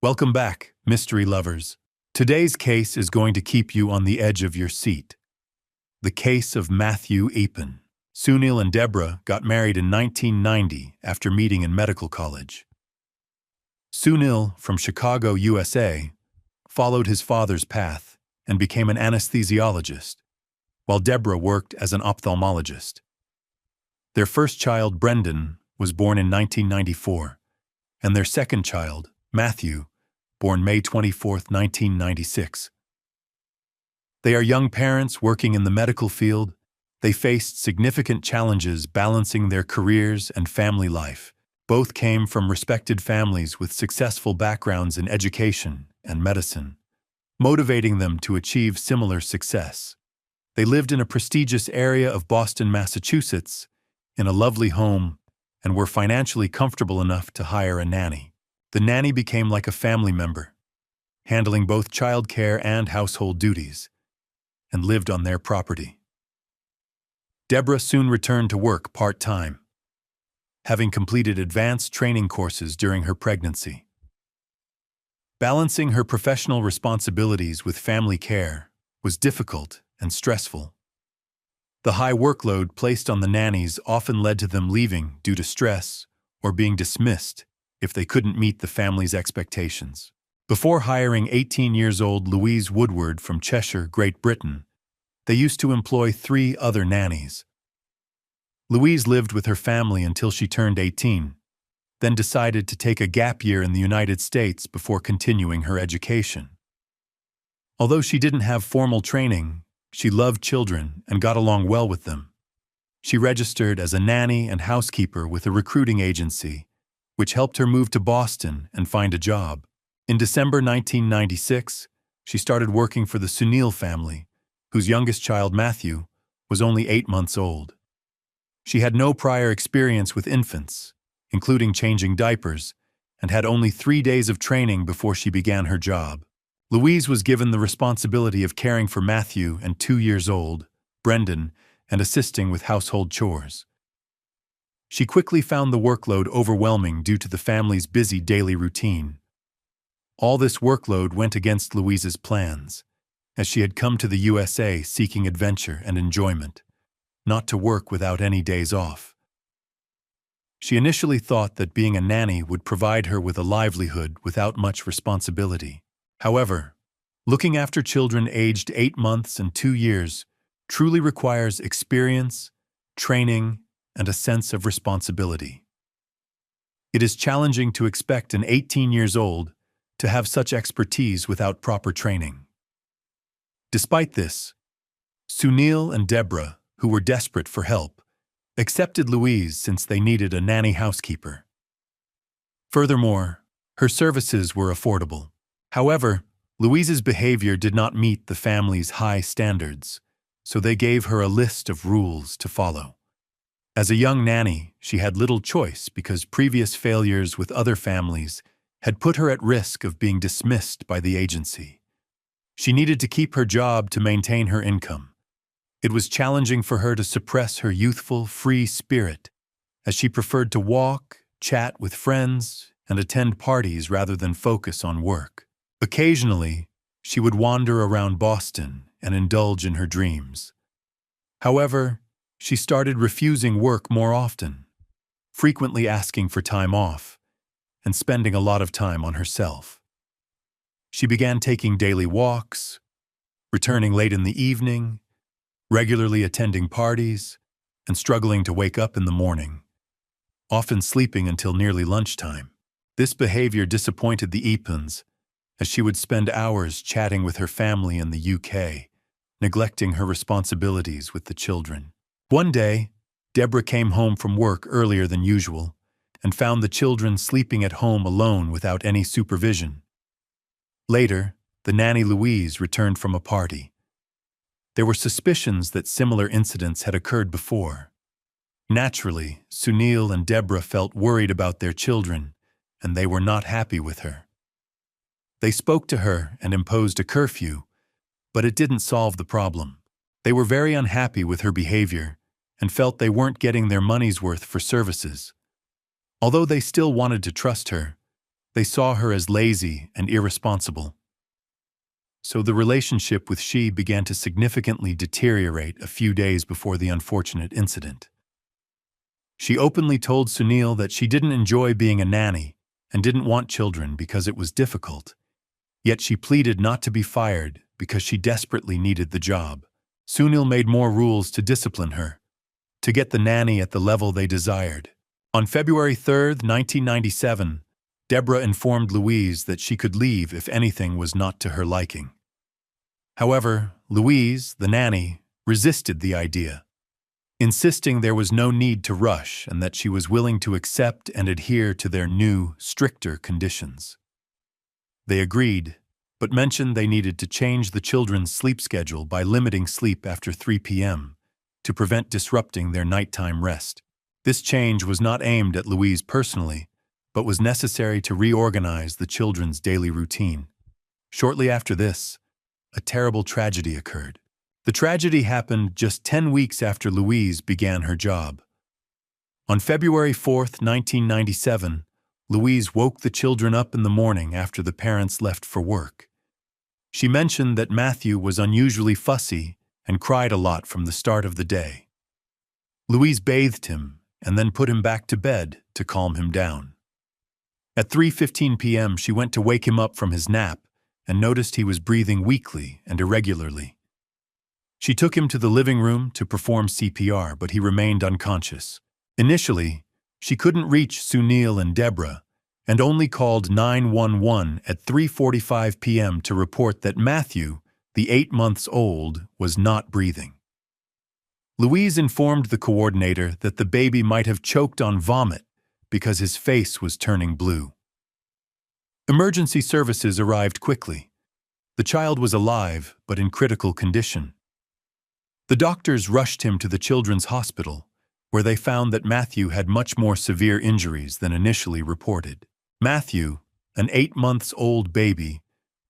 Welcome back, mystery lovers. Today's case is going to keep you on the edge of your seat. The case of Matthew Eappen. Sunil and Deborah got married in 1990 after meeting in medical college. Sunil, from Chicago, USA, followed his father's path and became an anesthesiologist, while Deborah worked as an ophthalmologist. Their first child, Brendan, was born in 1994, and their second child, Matthew, born May 24, 1996. They are young parents working in the medical field. They faced significant challenges balancing their careers and family life. Both came from respected families with successful backgrounds in education and medicine, motivating them to achieve similar success. They lived in a prestigious area of Boston, Massachusetts, in a lovely home, and were financially comfortable enough to hire a nanny. The nanny became like a family member, handling both childcare and household duties, and lived on their property. Deborah soon returned to work part-time, having completed advanced training courses during her pregnancy. Balancing her professional responsibilities with family care was difficult and stressful. The high workload placed on the nannies often led to them leaving due to stress or being dismissed if they couldn't meet the family's expectations. Before hiring 18-year-old Louise Woodward from Cheshire, Great Britain, they used to employ 3 other nannies. Louise lived with her family until she turned 18, then decided to take a gap year in the United States before continuing her education. Although she didn't have formal training, she loved children and got along well with them. She registered as a nanny and housekeeper with a recruiting agency, which helped her move to Boston and find a job. In December 1996, she started working for the Sunil family, whose youngest child, Matthew, was only 8 months old. She had no prior experience with infants, including changing diapers, and had only 3 days of training before she began her job. Louise was given the responsibility of caring for Matthew and 2-year-old, Brendan, and assisting with household chores. She quickly found the workload overwhelming due to the family's busy daily routine. All this workload went against Louise's plans, as she had come to the USA seeking adventure and enjoyment, not to work without any days off. She initially thought that being a nanny would provide her with a livelihood without much responsibility. However, looking after children aged 8 months and 2 years truly requires experience, training, and a sense of responsibility. It is challenging to expect an 18-year-old to have such expertise without proper training. Despite this, Sunil and Deborah, who were desperate for help, accepted Louise since they needed a nanny housekeeper. Furthermore, her services were affordable. However, Louise's behavior did not meet the family's high standards, so they gave her a list of rules to follow. As a young nanny, she had little choice because previous failures with other families had put her at risk of being dismissed by the agency. She needed to keep her job to maintain her income. It was challenging for her to suppress her youthful, free spirit, as she preferred to walk, chat with friends, and attend parties rather than focus on work. Occasionally, she would wander around Boston and indulge in her dreams. However, she started refusing work more often, frequently asking for time off, and spending a lot of time on herself. She began taking daily walks, returning late in the evening, regularly attending parties, and struggling to wake up in the morning, often sleeping until nearly lunchtime. This behavior disappointed the Eappens, as she would spend hours chatting with her family in the UK, neglecting her responsibilities with the children. One day, Deborah came home from work earlier than usual and found the children sleeping at home alone without any supervision. Later, the nanny Louise returned from a party. There were suspicions that similar incidents had occurred before. Naturally, Sunil and Deborah felt worried about their children, and they were not happy with her. They spoke to her and imposed a curfew, but it didn't solve the problem. They were very unhappy with her behavior and felt they weren't getting their money's worth for services. Although they still wanted to trust her, They saw her as lazy and irresponsible. So the relationship with she began to significantly deteriorate a few days before the unfortunate incident. She openly told Sunil that she didn't enjoy being a nanny and didn't want children because it was difficult. Yet she pleaded not to be fired because she desperately needed the job. Sunil made more rules to discipline her, to get the nanny at the level they desired. On February 3, 1997, Deborah informed Louise that she could leave if anything was not to her liking. However, Louise, the nanny, resisted the idea, insisting there was no need to rush and that she was willing to accept and adhere to their new, stricter conditions. They agreed, but mentioned they needed to change the children's sleep schedule by limiting sleep after 3 p.m. to prevent disrupting their nighttime rest. This change was not aimed at Louise personally, but was necessary to reorganize the children's daily routine. Shortly after this, a terrible tragedy occurred. The tragedy happened just 10 weeks after Louise began her job. On February 4, 1997, Louise woke the children up in the morning after the parents left for work. She mentioned that Matthew was unusually fussy and cried a lot from the start of the day. Louise bathed him and then put him back to bed to calm him down. At 3:15 p.m., she went to wake him up from his nap and noticed he was breathing weakly and irregularly. She took him to the living room to perform CPR, but he remained unconscious. Initially, she couldn't reach Sunil and Deborah and only called 911 at 3:45 p.m. to report that Matthew, the 8-month-old, was not breathing. Louise informed the coordinator that the baby might have choked on vomit because his face was turning blue. Emergency services arrived quickly. The child was alive, but in critical condition. The doctors rushed him to the children's hospital, where they found that Matthew had much more severe injuries than initially reported. Matthew, an 8-month-old baby,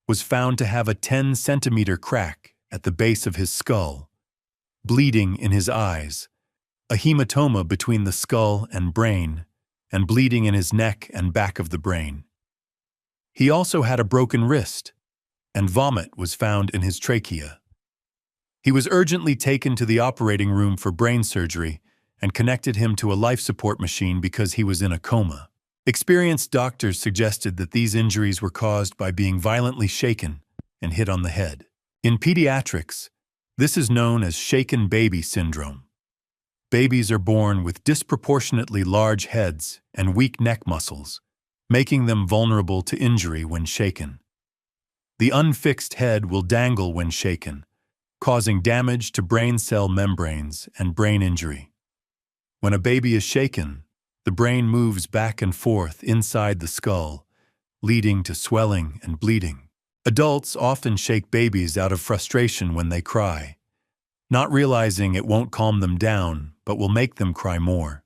was found to have a 10-centimeter crack at the base of his skull, bleeding in his eyes, a hematoma between the skull and brain, and bleeding in his neck and back of the brain. He also had a broken wrist, and vomit was found in his trachea. He was urgently taken to the operating room for brain surgery and connected him to a life support machine because he was in a coma. Experienced doctors suggested that these injuries were caused by being violently shaken and hit on the head. In pediatrics, this is known as shaken baby syndrome. Babies are born with disproportionately large heads and weak neck muscles, making them vulnerable to injury when shaken. The unfixed head will dangle when shaken, causing damage to brain cell membranes and brain injury. When a baby is shaken, the brain moves back and forth inside the skull, leading to swelling and bleeding. Adults often shake babies out of frustration when they cry, not realizing it won't calm them down, but will make them cry more.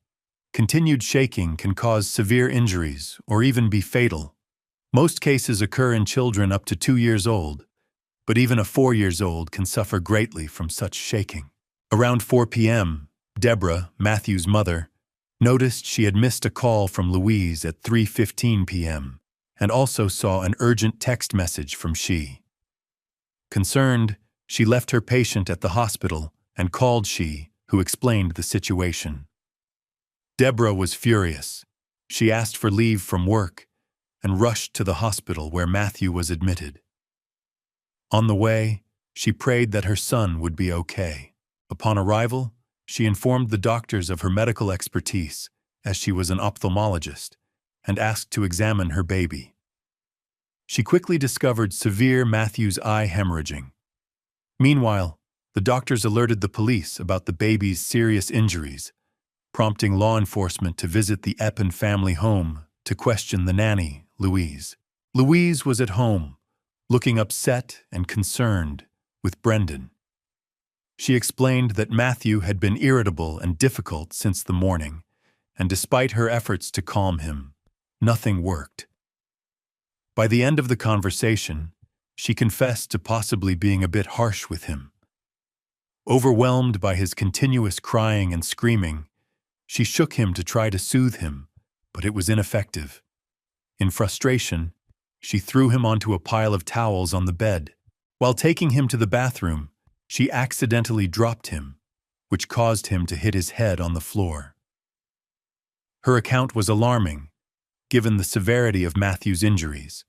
Continued shaking can cause severe injuries or even be fatal. Most cases occur in children up to 2 years old, but even a 4-year-old can suffer greatly from such shaking. Around 4 p.m., Deborah, Matthew's mother, noticed she had missed a call from Louise at 3:15 p.m. and also saw an urgent text message from she. Concerned, she left her patient at the hospital and called she, who explained the situation. Deborah was furious. She asked for leave from work and rushed to the hospital where Matthew was admitted. On the way, she prayed that her son would be okay. Upon arrival, she informed the doctors of her medical expertise, as she was an ophthalmologist, and asked to examine her baby. She quickly discovered severe Matthew's eye hemorrhaging. Meanwhile, the doctors alerted the police about the baby's serious injuries, prompting law enforcement to visit the Eappen family home to question the nanny, Louise. Louise was at home, looking upset and concerned, with Brendan. She explained that Matthew had been irritable and difficult since the morning, and despite her efforts to calm him, nothing worked. By the end of the conversation, she confessed to possibly being a bit harsh with him. Overwhelmed by his continuous crying and screaming, she shook him to try to soothe him, but it was ineffective. In frustration, she threw him onto a pile of towels on the bed. While taking him to the bathroom, she accidentally dropped him, which caused him to hit his head on the floor. Her account was alarming, given the severity of Matthew's injuries.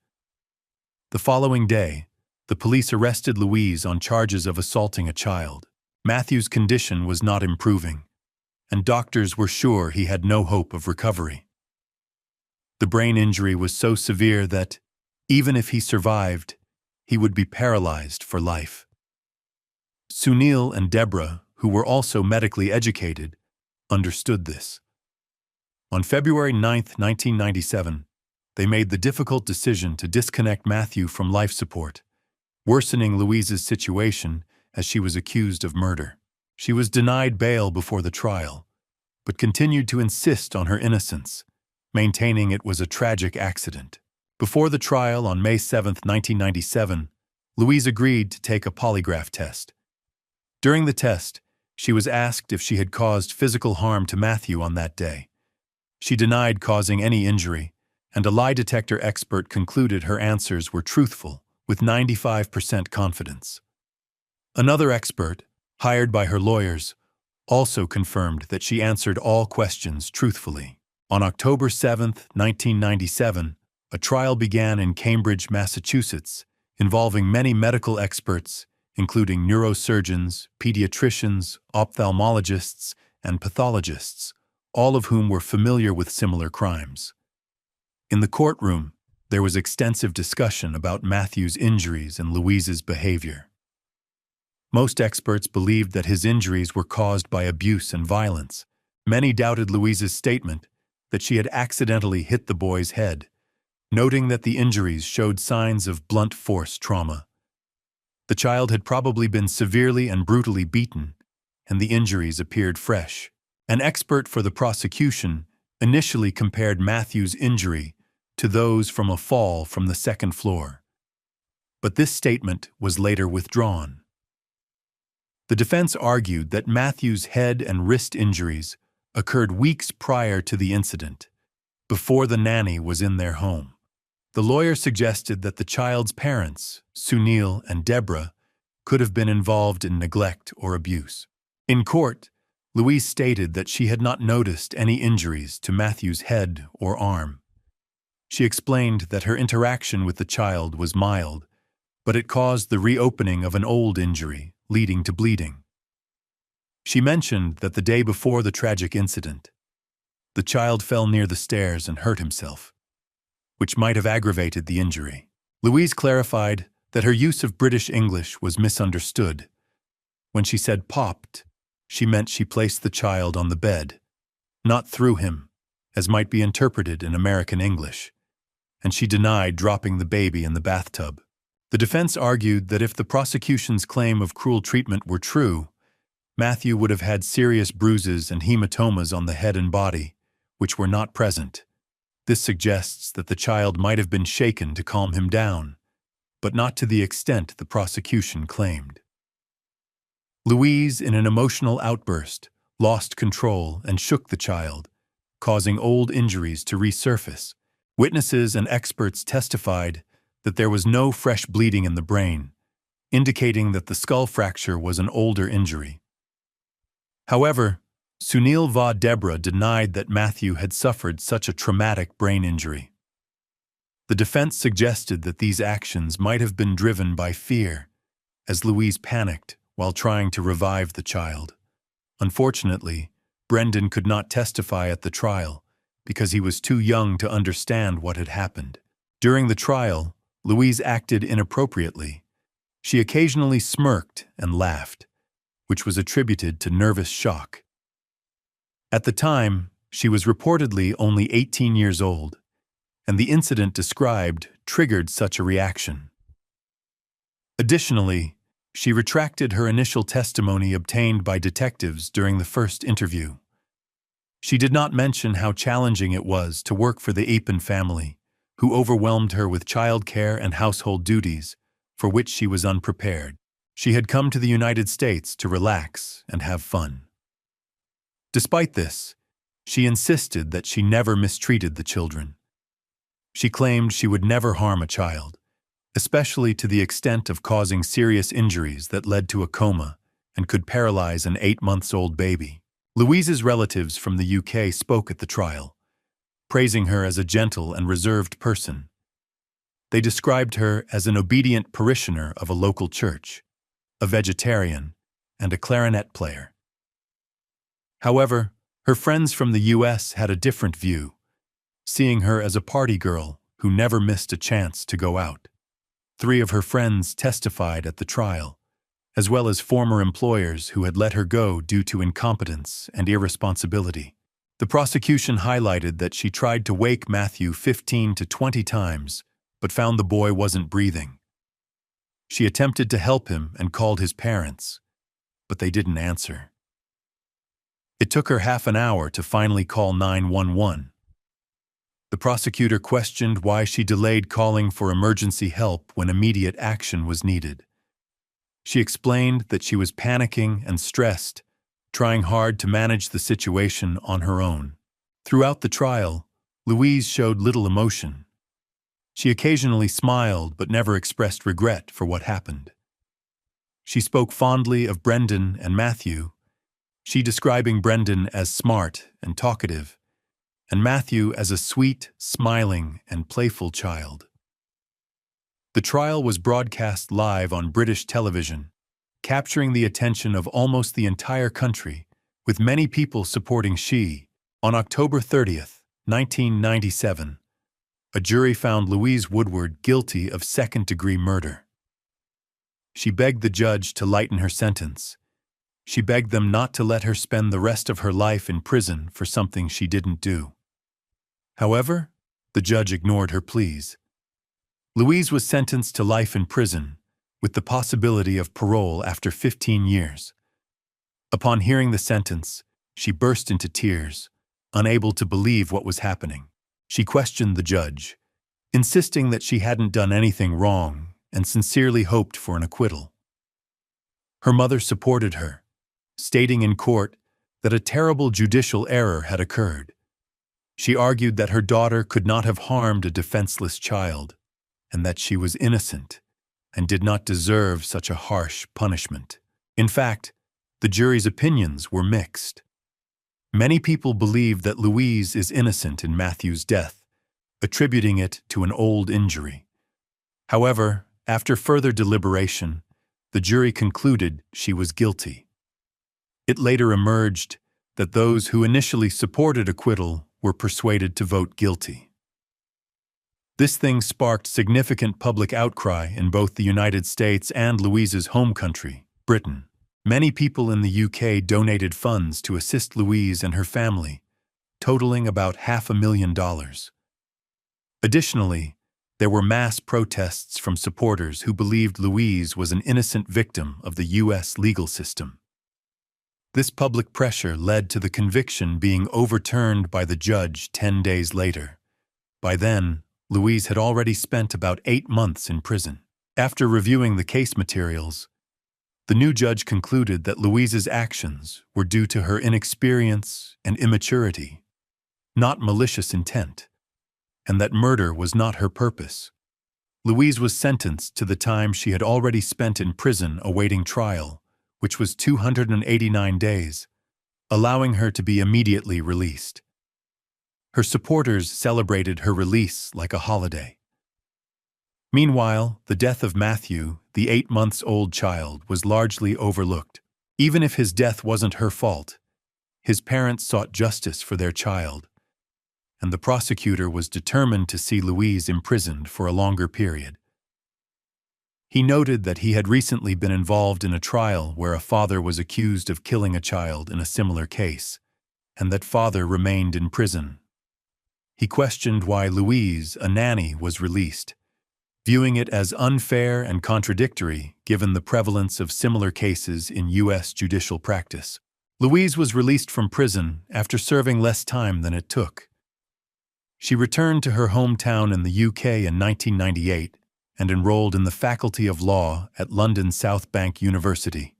The following day, the police arrested Louise on charges of assaulting a child. Matthew's condition was not improving, and doctors were sure he had no hope of recovery. The brain injury was so severe that, even if he survived, he would be paralyzed for life. Sunil and Deborah, who were also medically educated, understood this. On February 9, 1997, they made the difficult decision to disconnect Matthew from life support, worsening Louise's situation as she was accused of murder. She was denied bail before the trial, but continued to insist on her innocence, maintaining it was a tragic accident. Before the trial on May 7, 1997, Louise agreed to take a polygraph test. During the test, she was asked if she had caused physical harm to Matthew on that day. She denied causing any injury, and a lie detector expert concluded her answers were truthful, with 95% confidence. Another expert, hired by her lawyers, also confirmed that she answered all questions truthfully. On October 7, 1997, a trial began in Cambridge, Massachusetts, involving many medical experts, including neurosurgeons, pediatricians, ophthalmologists, and pathologists, all of whom were familiar with similar crimes. In the courtroom, there was extensive discussion about Matthew's injuries and Louise's behavior. Most experts believed that his injuries were caused by abuse and violence. Many doubted Louise's statement that she had accidentally hit the boy's head, noting that the injuries showed signs of blunt force trauma. The child had probably been severely and brutally beaten, and the injuries appeared fresh. An expert for the prosecution initially compared Matthew's injury to those from a fall from the second floor, but this statement was later withdrawn. The defense argued that Matthew's head and wrist injuries occurred weeks prior to the incident, before the nanny was in their home. The lawyer suggested that the child's parents, Sunil and Deborah, could have been involved in neglect or abuse. In court, Louise stated that she had not noticed any injuries to Matthew's head or arm. She explained that her interaction with the child was mild, but it caused the reopening of an old injury, leading to bleeding. She mentioned that the day before the tragic incident, the child fell near the stairs and hurt himself, which might have aggravated the injury. Louise clarified that her use of British English was misunderstood. When she said popped, she meant she placed the child on the bed, not threw him, as might be interpreted in American English, and she denied dropping the baby in the bathtub. The defense argued that if the prosecution's claim of cruel treatment were true, Matthew would have had serious bruises and hematomas on the head and body, which were not present. This suggests that the child might have been shaken to calm him down, but not to the extent the prosecution claimed. Louise, in an emotional outburst, lost control and shook the child, causing old injuries to resurface. Witnesses and experts testified that there was no fresh bleeding in the brain, indicating that the skull fracture was an older injury. However, Sunil va Deborah denied that Matthew had suffered such a traumatic brain injury. The defense suggested that these actions might have been driven by fear, as Louise panicked while trying to revive the child. Unfortunately, Brendan could not testify at the trial because he was too young to understand what had happened. During the trial, Louise acted inappropriately. She occasionally smirked and laughed, which was attributed to nervous shock. At the time, she was reportedly only 18 years old, and the incident described triggered such a reaction. Additionally, she retracted her initial testimony obtained by detectives during the first interview. She did not mention how challenging it was to work for the Eappen family, who overwhelmed her with childcare and household duties, for which she was unprepared. She had come to the United States to relax and have fun. Despite this, she insisted that she never mistreated the children. She claimed she would never harm a child, especially to the extent of causing serious injuries that led to a coma and could paralyze an 8-month-old baby. Louise's relatives from the UK spoke at the trial, praising her as a gentle and reserved person. They described her as an obedient parishioner of a local church, a vegetarian, and a clarinet player. However, her friends from the US had a different view, seeing her as a party girl who never missed a chance to go out. 3 of her friends testified at the trial, as well as former employers who had let her go due to incompetence and irresponsibility. The prosecution highlighted that she tried to wake Matthew 15 to 20 times, but found the boy wasn't breathing. She attempted to help him and called his parents, but they didn't answer. It took her half an hour to finally call 911. The prosecutor questioned why she delayed calling for emergency help when immediate action was needed. She explained that she was panicking and stressed, trying hard to manage the situation on her own. Throughout the trial, Louise showed little emotion. She occasionally smiled but never expressed regret for what happened. She spoke fondly of Brendan and Matthew, she describing Brendan as smart and talkative, and Matthew as a sweet, smiling, and playful child. The trial was broadcast live on British television, capturing the attention of almost the entire country, with many people supporting she. On October 30th, 1997, a jury found Louise Woodward guilty of second-degree murder. She begged the judge to lighten her sentence. She begged them not to let her spend the rest of her life in prison for something she didn't do. However, the judge ignored her pleas. Louise was sentenced to life in prison, with the possibility of parole after 15 years. Upon hearing the sentence, she burst into tears, unable to believe what was happening. She questioned the judge, insisting that she hadn't done anything wrong and sincerely hoped for an acquittal. Her mother supported her, stating in court that a terrible judicial error had occurred. She argued that her daughter could not have harmed a defenseless child, and that she was innocent and did not deserve such a harsh punishment. In fact, the jury's opinions were mixed. Many people believe that Louise is innocent in Matthew's death, attributing it to an old injury. However, after further deliberation, the jury concluded she was guilty. It later emerged that those who initially supported acquittal were persuaded to vote guilty. This thing sparked significant public outcry in both the United States and Louise's home country, Britain. Many people in the UK donated funds to assist Louise and her family, totaling about $500,000. Additionally, there were mass protests from supporters who believed Louise was an innocent victim of the US legal system. This public pressure led to the conviction being overturned by the judge 10 days later. By then, Louise had already spent about 8 months in prison. After reviewing the case materials, the new judge concluded that Louise's actions were due to her inexperience and immaturity, not malicious intent, and that murder was not her purpose. Louise was sentenced to the time she had already spent in prison awaiting trial, which was 289 days, allowing her to be immediately released. Her supporters celebrated her release like a holiday. Meanwhile, the death of Matthew, the 8-month-old child, was largely overlooked. Even if his death wasn't her fault, his parents sought justice for their child, and the prosecutor was determined to see Louise imprisoned for a longer period. He noted that he had recently been involved in a trial where a father was accused of killing a child in a similar case, and that father remained in prison. He questioned why Louise, a nanny, was released, viewing it as unfair and contradictory given the prevalence of similar cases in U.S. judicial practice. Louise was released from prison after serving less time than it took. She returned to her hometown in the UK in 1998 and enrolled in the Faculty of Law at London South Bank University.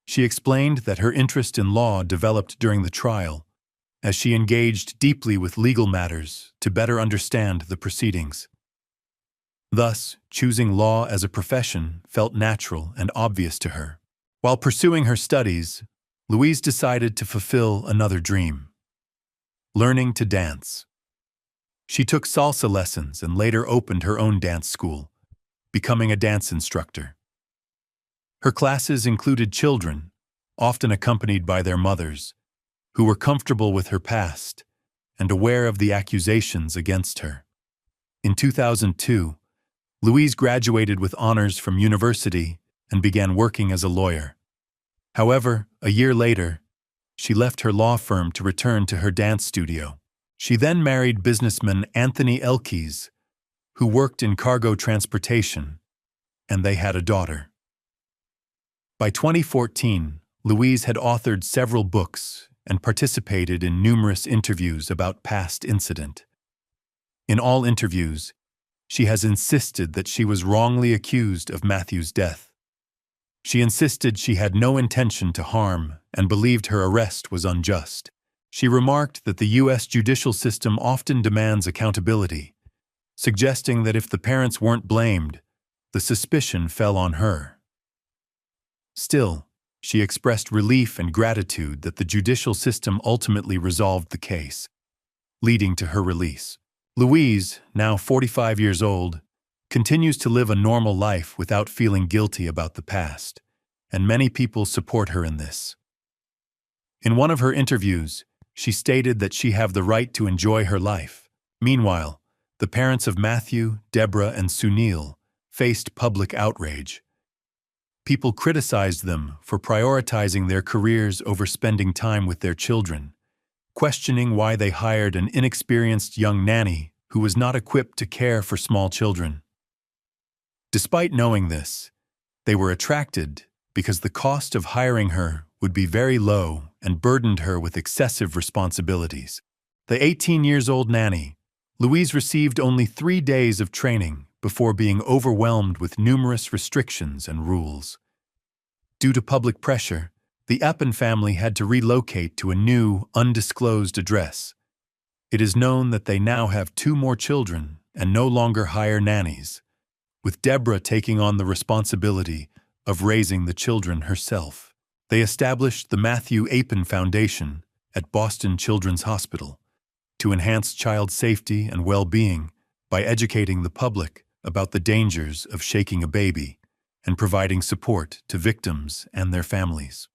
She explained that her interest in law developed during the trial, as she engaged deeply with legal matters to better understand the proceedings. Thus, choosing law as a profession felt natural and obvious to her. While pursuing her studies, Louise decided to fulfill another dream: learning to dance. She took salsa lessons and later opened her own dance school, becoming a dance instructor. Her classes included children, often accompanied by their mothers, who were comfortable with her past and aware of the accusations against her. In 2002, Louise graduated with honors from university and began working as a lawyer. However, a year later, she left her law firm to return to her dance studio. She then married businessman Anthony Elkes, who worked in cargo transportation, and they had a daughter. By 2014, Louise had authored several books and participated in numerous interviews about past incident. In all interviews, she has insisted that she was wrongly accused of Matthew's death. She insisted she had no intention to harm and believed her arrest was unjust. She remarked that the U.S. judicial system often demands accountability, suggesting that if the parents weren't blamed, the suspicion fell on her. Still, she expressed relief and gratitude that the judicial system ultimately resolved the case, leading to her release. Louise, now 45 years old, continues to live a normal life without feeling guilty about the past, and many people support her in this. In one of her interviews, she stated that she have the right to enjoy her life. Meanwhile, the parents of Matthew, Deborah, and Sunil faced public outrage. People criticized them for prioritizing their careers over spending time with their children, questioning why they hired an inexperienced young nanny who was not equipped to care for small children. Despite knowing this, they were attracted because the cost of hiring her would be very low and burdened her with excessive responsibilities. The 18-year-old nanny, Louise, received only 3 days of training before being overwhelmed with numerous restrictions and rules. Due to public pressure, the Eappen family had to relocate to a new, undisclosed address. It is known that they now have 2 more children and no longer hire nannies, with Deborah taking on the responsibility of raising the children herself. They established the Matthew Eappen Foundation at Boston Children's Hospital to enhance child safety and well-being by educating the public about the dangers of shaking a baby and providing support to victims and their families.